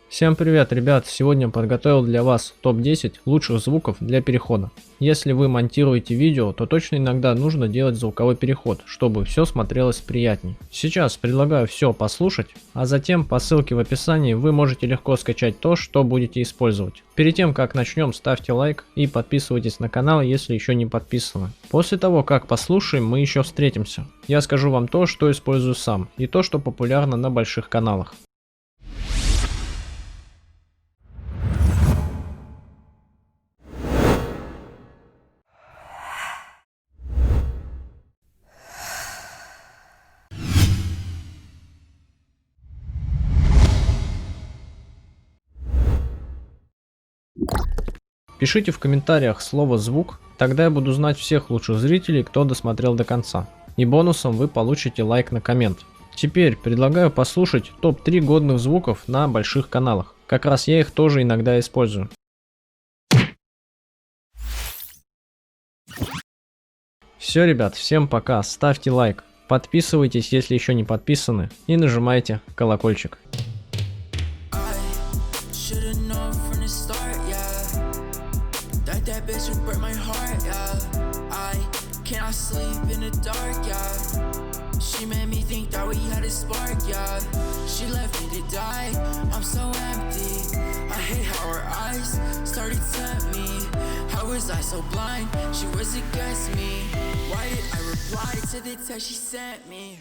Всем привет, ребят! Сегодня подготовил для вас топ-10 лучших звуков для перехода. Если вы монтируете видео, то точно иногда нужно делать звуковой переход, чтобы все смотрелось приятней. Сейчас предлагаю все послушать, а затем по ссылке в описании вы можете легко скачать то, что будете использовать. Перед тем как начнем, ставьте лайк и подписывайтесь на канал, если еще не подписаны. После того как послушаем, мы еще встретимся. Я скажу вам то, что использую сам, и то, что популярно на больших каналах. Пишите в комментариях слово «звук», тогда я буду знать всех лучших зрителей, кто досмотрел до конца. И бонусом вы получите лайк на коммент. Теперь предлагаю послушать топ-3 годных звуков на больших каналах. Как раз я их тоже иногда использую. Все, ребят, всем пока, ставьте лайк, подписывайтесь, если еще не подписаны, и нажимайте колокольчик. Should've known from the start, yeah. That bitch would break my heart, yeah. I cannot sleep in the dark, yeah. She made me think that we had a spark, yeah. She left me to die, I'm so empty. I hate how her eyes started to tempt me. How was I so blind? She was against me. Why did I reply to the text she sent me?